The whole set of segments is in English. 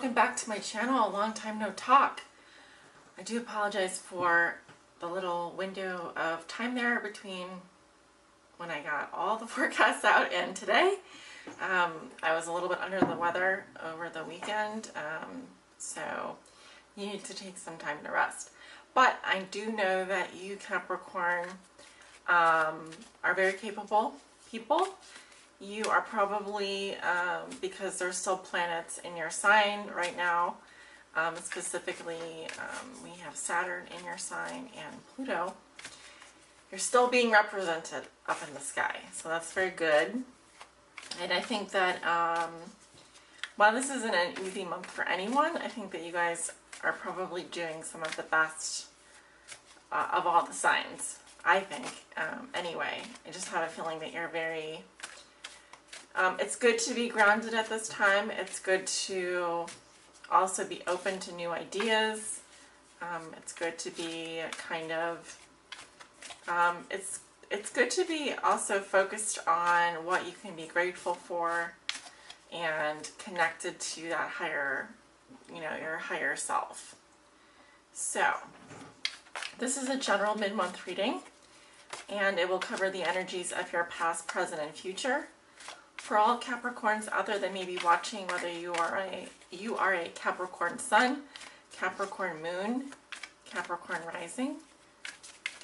welcome back to my channel. A long time no talk. I do apologize for the little window of time there between when I got all the forecasts out and today. I was a little bit under the weather over the weekend, so you need to take some time to rest. But I do know that you Capricorn are very capable people. You are probably, because there's still planets in your sign right now, specifically we have Saturn in your sign and Pluto, you're still being represented up in the sky. So that's very good. And I think that while this isn't an easy month for anyone, I think that you guys are probably doing some of the best of all the signs, I think. Anyway, I just have a feeling that you're very... it's good to be grounded at this time. It's good to also be open to new ideas. It's good to be kind of, it's good to be also focused on what you can be grateful for and connected to that higher, you know, your higher self. So, this is a general mid-month reading, and it will cover the energies of your past, present, and future. For all Capricorns out there that may be watching, whether you are a Capricorn Sun, Capricorn Moon, Capricorn Rising,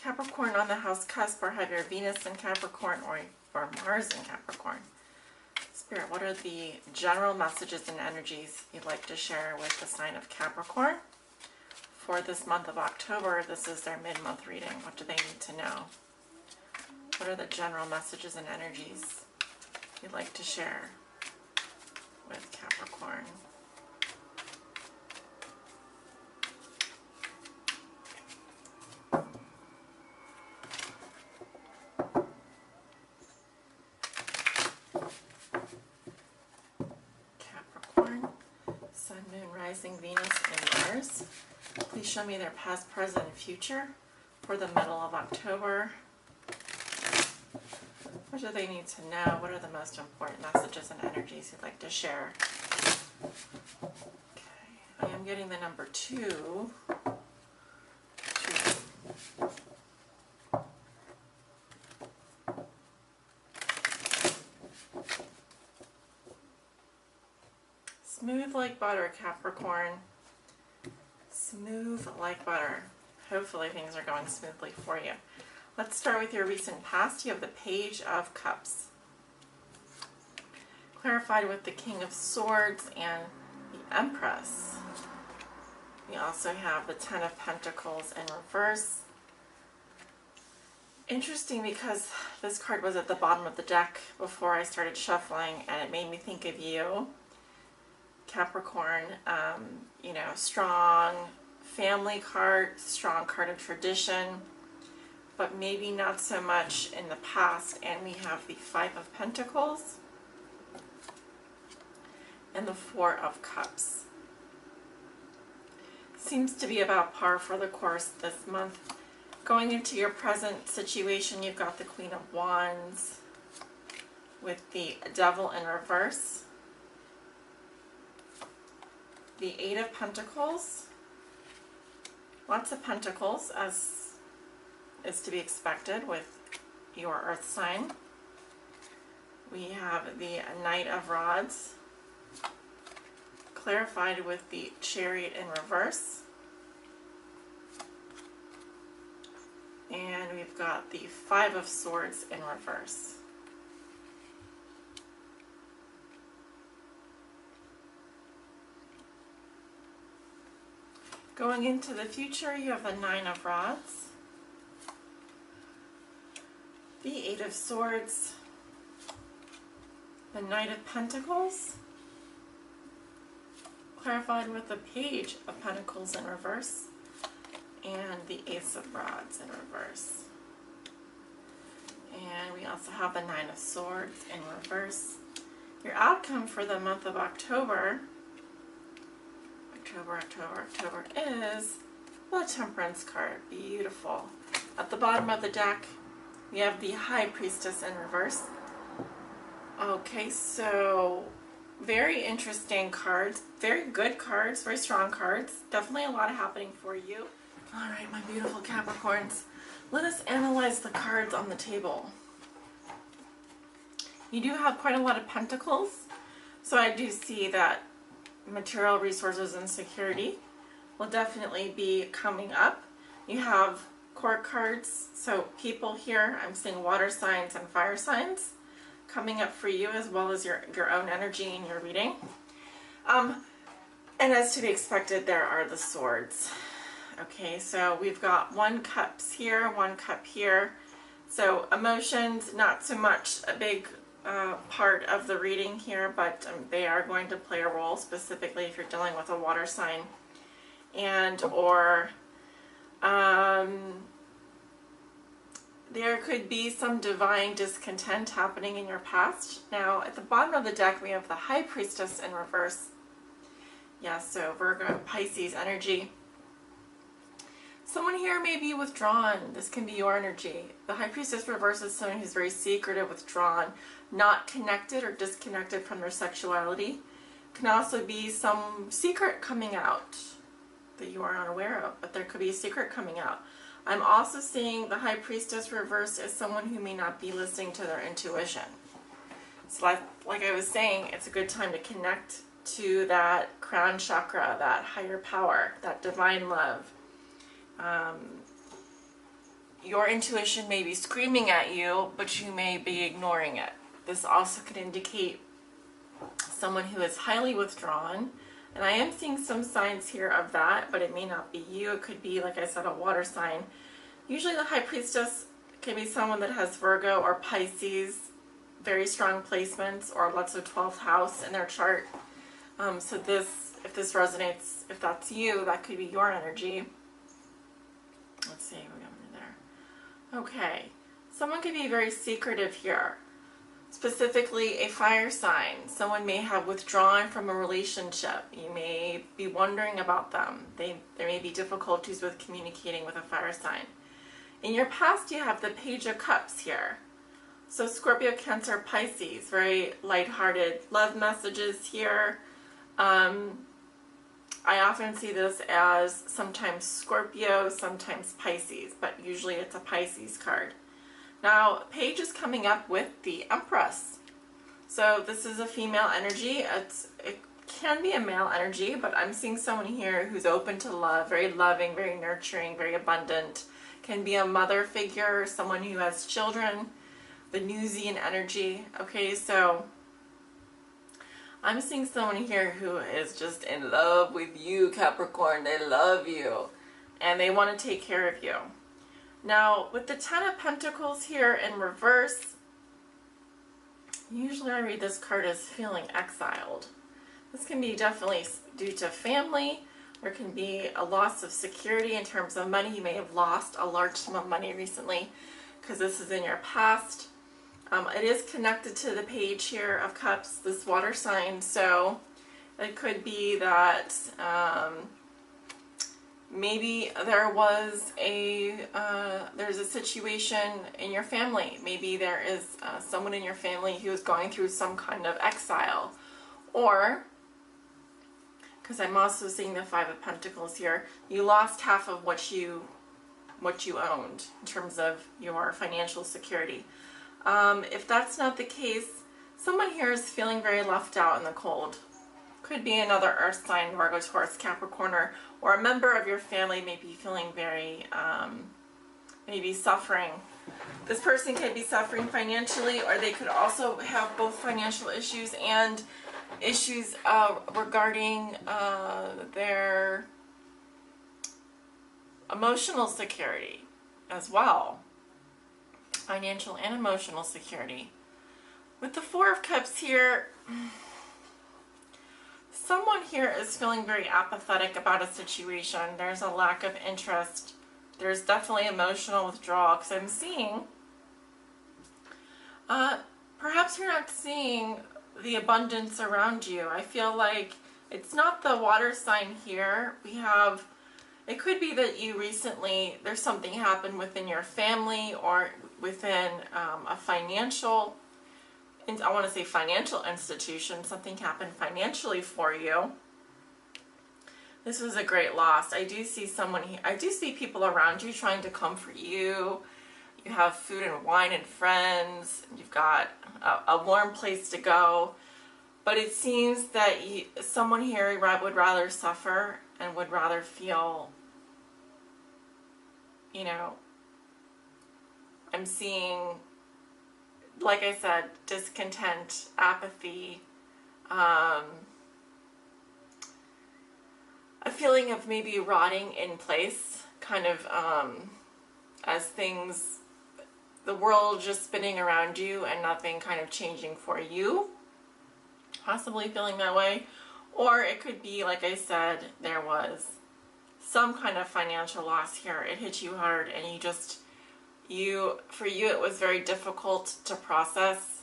Capricorn on the house cusp, or have your Venus in Capricorn or Mars in Capricorn. Spirit, what are the general messages and energies you'd like to share with the sign of Capricorn for this month of October? This is their mid-month reading. What do they need to know? What are the general messages and energies you'd like to share with Capricorn? Capricorn, Sun, Moon, Rising, Venus, and Mars. Please show me their past, present, and future for the middle of October. What do they need to know? What are the most important messages and energies you'd like to share? Okay, I am getting the number 2. Smooth like butter, Capricorn. Smooth like butter. Hopefully things are going smoothly for you. Let's start with your recent past. You have the Page of Cups, clarified with the King of Swords and the Empress. We also have the Ten of Pentacles in reverse. Interesting, because this card was at the bottom of the deck before I started shuffling, and it made me think of you, Capricorn. You know, strong family card, strong card of tradition, but maybe not so much in the past. And we have the Five of Pentacles and the Four of Cups. Seems to be about par for the course this month. Going into your present situation, you've got the Queen of Wands with the Devil in reverse, the Eight of Pentacles, lots of pentacles, as is to be expected with your earth sign. We have the Knight of Rods, clarified with the Chariot in reverse. And we've got the Five of Swords in reverse. Going into the future, you have the Nine of Rods, the Eight of Swords, the Knight of Pentacles, clarified with the Page of Pentacles in reverse, and the Ace of Rods in reverse. And we also have the Nine of Swords in reverse. Your outcome for the month of October is the Temperance card. Beautiful. At the bottom of the deck, we have the High Priestess in reverse. Okay, so very interesting cards, very good cards, very strong cards. Definitely a lot happening for you. All right, my beautiful Capricorns, let us analyze the cards on the table. You do have quite a lot of pentacles, so I do see that material resources and security will definitely be coming up. You have court cards, so people here, I'm seeing water signs and fire signs coming up for you, as well as your own energy in your reading. And as to be expected, there are the swords. Okay, so we've got 1 cups here, 1 cup here. So emotions, not so much a big part of the reading here, but they are going to play a role, specifically if you're dealing with a water sign, and or there could be some divine discontent happening in your past. Now, at the bottom of the deck, we have the High Priestess in reverse. Yeah, so Virgo, Pisces energy. Someone here may be withdrawn. This can be your energy. The High Priestess reverse is someone who's very secretive, withdrawn, not connected or disconnected from their sexuality. Can also be some secret coming out that you are unaware of, but there could be a secret coming out. I'm also seeing the High Priestess reverse as someone who may not be listening to their intuition. So like I was saying, it's a good time to connect to that crown chakra, that higher power, that divine love. Your intuition may be screaming at you, but you may be ignoring it. This also could indicate someone who is highly withdrawn. And I am seeing some signs here of that, but it may not be you. It could be, like I said, a water sign. Usually the High Priestess can be someone that has Virgo or Pisces, very strong placements, or lots of 12th house in their chart. So if this resonates, if that's you, that could be your energy. Let's see, we're going there. Okay, someone could be very secretive here. Specifically a fire sign. Someone may have withdrawn from a relationship. You may be wondering about them. There may be difficulties with communicating with a fire sign. In your past, you have the Page of Cups here. So Scorpio, Cancer, Pisces, very lighthearted love messages here. I often see this as sometimes Scorpio, sometimes Pisces, but usually it's a Pisces card. Now, Page is coming up with the Empress. So this is a female energy. It can be a male energy, but I'm seeing someone here who's open to love, very loving, very nurturing, very abundant. Can be a mother figure, someone who has children, Venusian energy. Okay, so I'm seeing someone here who is just in love with you, Capricorn. They love you, and they want to take care of you. Now, with the Ten of Pentacles here in reverse, usually I read this card as feeling exiled. This can be definitely due to family. There can be a loss of security in terms of money. You may have lost a large sum of money recently because this is in your past. It is connected to the Page here of Cups, this water sign, so it could be that maybe there's a situation in your family. Maybe there is someone in your family who is going through some kind of exile, or, because I'm also seeing the Five of Pentacles here, you lost half of what you owned in terms of your financial security. If that's not the case, someone here is feeling very left out in the cold. Could be another earth sign, Virgo, Taurus, Capricorn, or a member of your family may be feeling very, maybe suffering. This person could be suffering financially, or they could also have both financial issues and issues regarding their emotional security as well. Financial and emotional security. With the Four of Cups here, someone here is feeling very apathetic about a situation. There's a lack of interest. There's definitely emotional withdrawal, because I'm seeing, perhaps you're not seeing the abundance around you. I feel like it's not the water sign here. It could be that you recently, there's something happened within your family or within a financial I want to say financial institution, something happened financially for you. This was a great loss. I do see someone here, I do see people around you trying to comfort you. You have food and wine and friends. You've got a warm place to go. But it seems that someone here would rather suffer and would rather feel, you know, I'm seeing, like I said, discontent, apathy, a feeling of maybe rotting in place, kind of as things, the world just spinning around you and nothing kind of changing for you. Possibly feeling that way. Or it could be, like I said, there was some kind of financial loss here. It hit you hard and for you it was very difficult to process.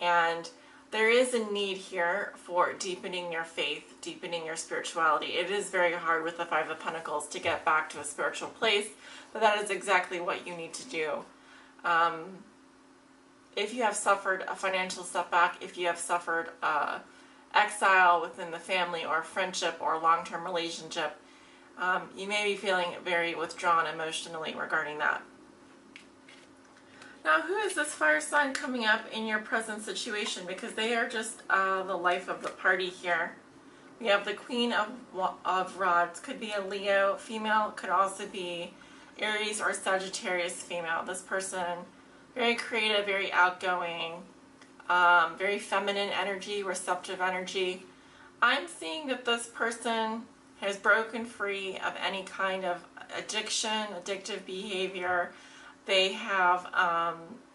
And there is a need here for deepening your faith, deepening your spirituality. It is very hard with the Five of Pentacles to get back to a spiritual place, but that is exactly what you need to do. If you have suffered a financial setback, if you have suffered exile within the family or friendship or long-term relationship, you may be feeling very withdrawn emotionally regarding that. Now, who is this fire sign coming up in your present situation? Because they are just the life of the party here. We have the Queen of Rods. Could be a Leo female. Could also be Aries or Sagittarius female. This person, very creative, very outgoing, very feminine energy, receptive energy. I'm seeing that this person has broken free of any kind of addiction, addictive behavior. They have,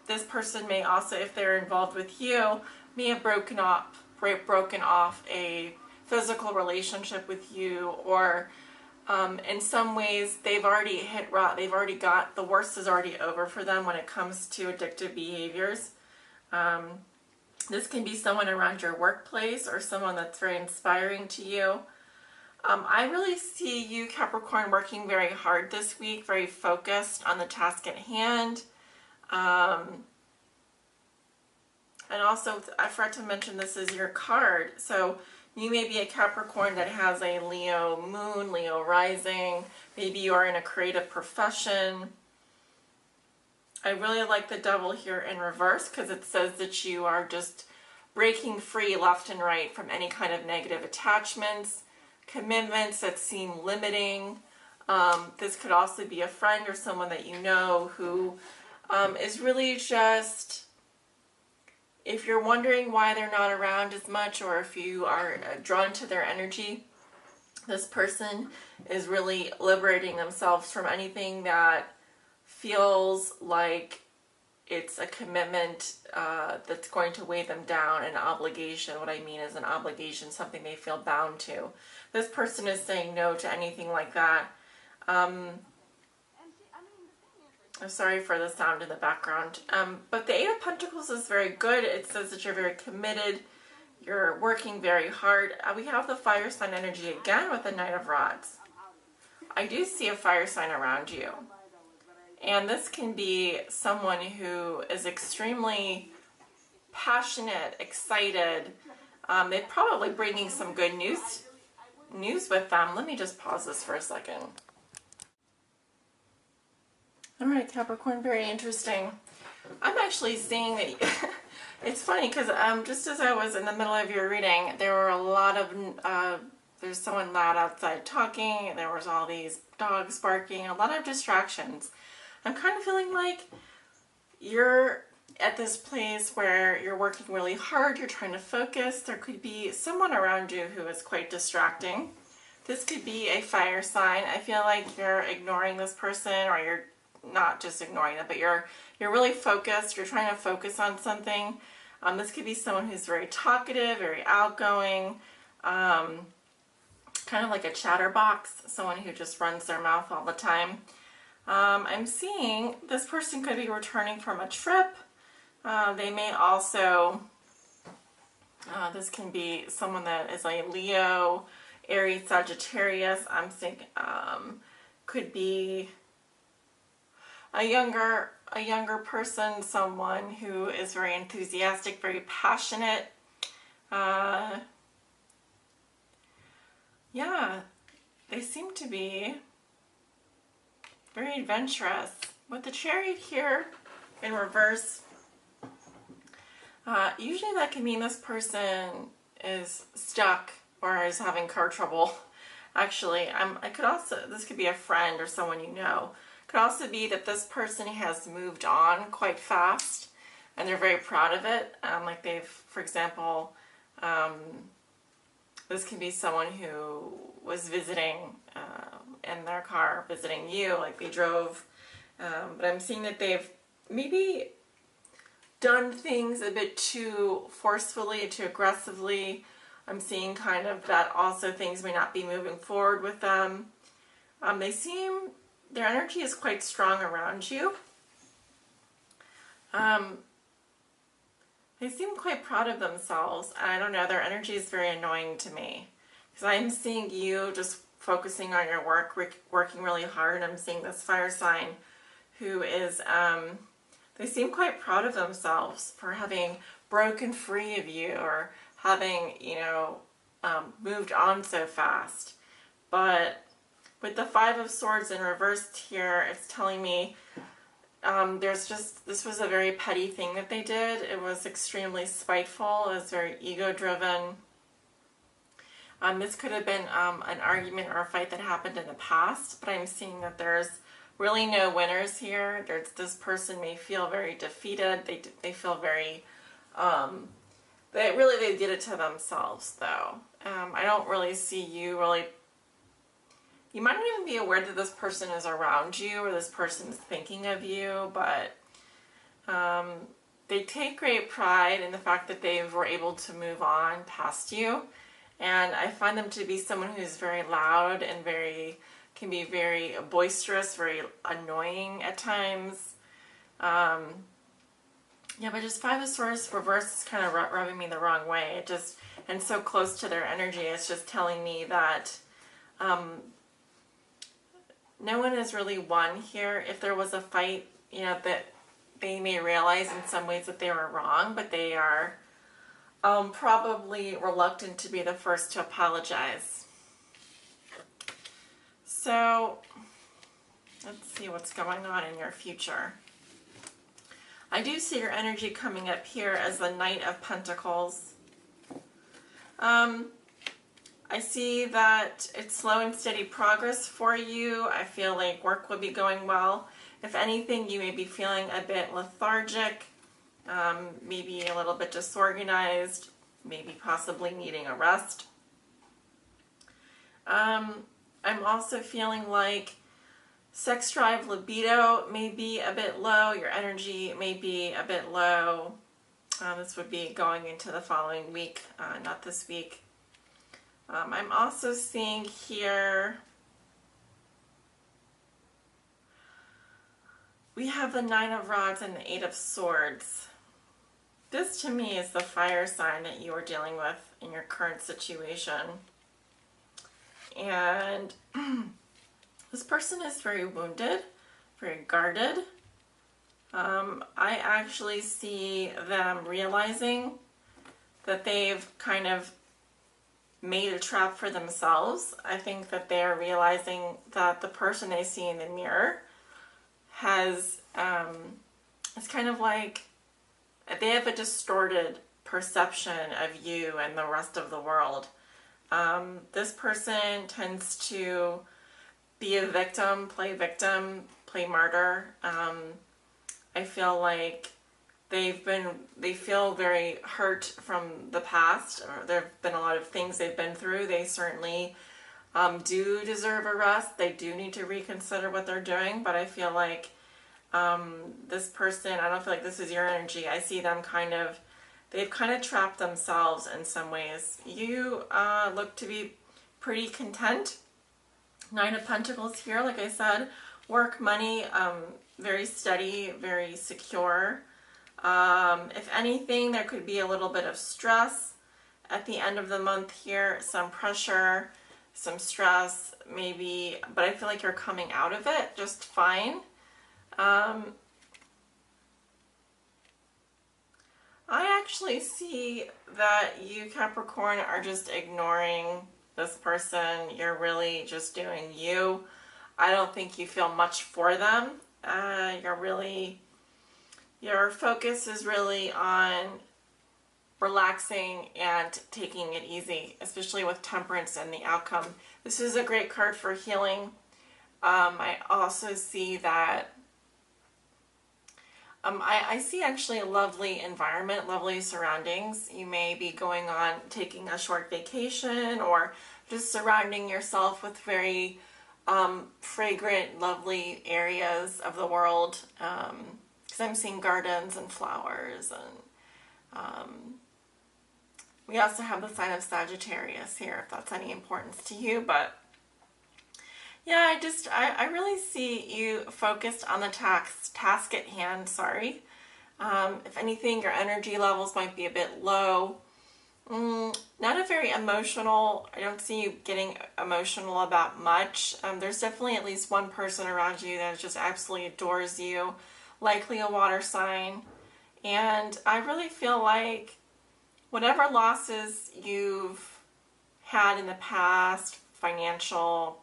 this person may also, if they're involved with you, may have broken off a physical relationship with you, or in some ways they've already hit rock, they've already got, the worst is already over for them when it comes to addictive behaviors. This can be someone around your workplace or someone that's very inspiring to you. I really see you, Capricorn, working very hard this week, very focused on the task at hand. And also, I forgot to mention this is your card. So you may be a Capricorn that has a Leo moon, Leo rising. Maybe you are in a creative profession. I really like the Devil here in reverse because it says that you are just breaking free left and right from any kind of negative attachments, commitments that seem limiting. This could also be a friend or someone that you know who is really just, if you're wondering why they're not around as much, or if you are drawn to their energy, this person is really liberating themselves from anything that feels like it's a commitment that's going to weigh them down, an obligation. What I mean is an obligation, something they feel bound to. This person is saying no to anything like that. I'm sorry for the sound in the background. But the Eight of Pentacles is very good. It says that you're very committed. You're working very hard. We have the fire sign energy again with the Knight of Rods. I do see a fire sign around you. And this can be someone who is extremely passionate, excited. They're probably bringing some good news with them. Let me just pause this for a second. All right, Capricorn, very interesting. I'm actually seeing that it's funny because just as I was in the middle of your reading, there were a lot of, there's someone loud outside talking, there was all these dogs barking, a lot of distractions. I'm kind of feeling like you're at this place where you're working really hard, you're trying to focus. There could be someone around you who is quite distracting. This could be a fire sign. I feel like you're ignoring this person, or you're not just ignoring them, but you're really focused. You're trying to focus on something. This could be someone who's very talkative, very outgoing, kind of like a chatterbox, someone who just runs their mouth all the time. I'm seeing this person could be returning from a trip. They may also, this can be someone that is a Leo, Aries, Sagittarius. I'm thinking, could be, a younger person, someone who is very enthusiastic, very passionate. Yeah, they seem to be very adventurous. With the Chariot here in reverse, usually that can mean this person is stuck or is having car trouble. Actually, this could be a friend or someone you know. Could also be that this person has moved on quite fast and they're very proud of it. Like they've, for example, this can be someone who was visiting in their car, visiting you, like they drove. But I'm seeing that they've maybe done things a bit too forcefully, too aggressively. I'm seeing kind of that also things may not be moving forward with them. Their energy is quite strong around you. They seem quite proud of themselves. And I don't know, their energy is very annoying to me. Because I'm seeing you just focusing on your work, working really hard. And I'm seeing this fire sign who is, they seem quite proud of themselves for having broken free of you or having, moved on so fast. But with the Five of Swords in reverse here, it's telling me this was a very petty thing that they did. It was extremely spiteful. It was very ego-driven. This could have been an argument or a fight that happened in the past, but I'm seeing that there's really no winners here. This person may feel very defeated. They feel very, they did it to themselves though. I don't really see you really, you might not even be aware that this person is around you or this person is thinking of you, but they take great pride in the fact that they were able to move on past you. And I find them to be someone who's very loud and can be very boisterous, very annoying at times. Yeah, but just Five of Swords reverse is kind of rubbing me the wrong way. And so close to their energy, it's just telling me that no one has really won here. If there was a fight, that they may realize in some ways that they were wrong, but they are probably reluctant to be the first to apologize. So, let's see what's going on in your future. I do see your energy coming up here as the Knight of Pentacles. I see that it's slow and steady progress for you. I feel like work will be going well. If anything, you may be feeling a bit lethargic, maybe a little bit disorganized, maybe possibly needing a rest. I'm also feeling like sex drive, libido may be a bit low. Your energy may be a bit low. This would be going into the following week, not this week. I'm also seeing here we have the Nine of Rods and the Eight of Swords. This to me is the fire sign that you are dealing with in your current situation. And this person is very wounded, very guarded. I actually see them realizing that they've kind of made a trap for themselves. I think that they are realizing that the person they see in the mirror has, it's kind of like they have a distorted perception of you and the rest of the world. This person tends to be a victim, play martyr. I feel like they feel very hurt from the past, or there have been a lot of things they've been through. They certainly do deserve a rest. They do need to reconsider what they're doing, but I feel like this person, I don't feel like this is your energy. I see them they've kind of trapped themselves in some ways. You look to be pretty content. Nine of Pentacles here, like I said, work, money, very steady, very secure. If anything, there could be a little bit of stress at the end of the month here, some pressure, some stress, maybe, but I feel like you're coming out of it just fine. I actually see that you, Capricorn, are just ignoring this person. You're really just doing you. I don't think you feel much for them. Your focus is really on relaxing and taking it easy, especially with temperance and the outcome. This is a great card for healing. I also see that I see actually a lovely environment, lovely surroundings. You may be going on taking a short vacation or just surrounding yourself with very fragrant, lovely areas of the world. Because I'm seeing gardens and flowers, and we also have the sign of Sagittarius here, if that's any importance to you. But yeah, I really see you focused on the task at hand, sorry. If anything, your energy levels might be a bit low. Not a very emotional, I don't see you getting emotional about much. There's definitely at least one person around you that just absolutely adores you, likely a water sign. And I really feel like whatever losses you've had in the past, financial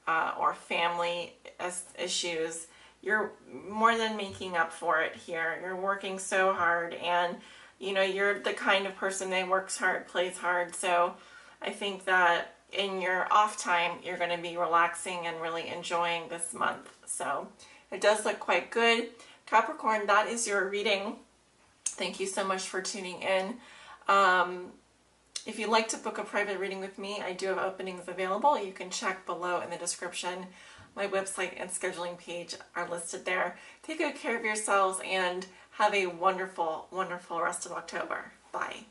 or family issues, you're more than making up for it here. You're working so hard, and you know, you're the kind of person that works hard, plays hard. So I think that in your off time, you're going to be relaxing and really enjoying this month. So it does look quite good. Capricorn, that is your reading. Thank you so much for tuning in. If you'd like to book a private reading with me, I do have openings available. You can check below in the description. My website and scheduling page are listed there. Take good care of yourselves and have a wonderful, wonderful rest of October. Bye.